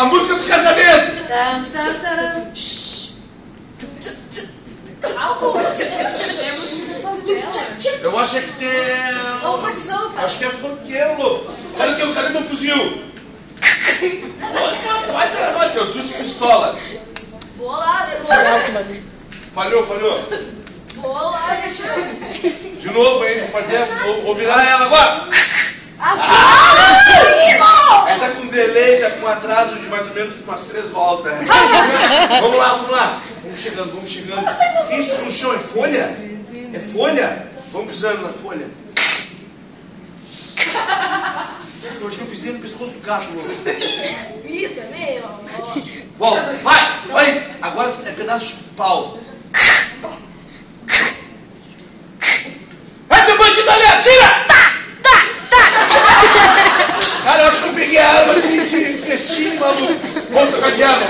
A música do casamento. Alto! Eu acho que tem... Acho que é funkeiro. Cadê meu fuzil? Olha, eu trouxe pistola. Boa lá, depois. Falhou. Boa lá, deixa eu... De novo, hein? Vou virar ela agora. Ela tá com delay, tá com atraso de mais ou menos umas 3 voltas. Vamos lá. Vamos chegando. Isso no chão é folha? É folha? Vamos pisando na folha. Eu acho que eu pisei no pescoço do gato. Ih, também, ó. Volta, vai! Agora é pedaço de pau. Vai, seu bandido ali, atira! Cara, eu acho que eu peguei a arma de festim, maluco. Vamos trocar de arma,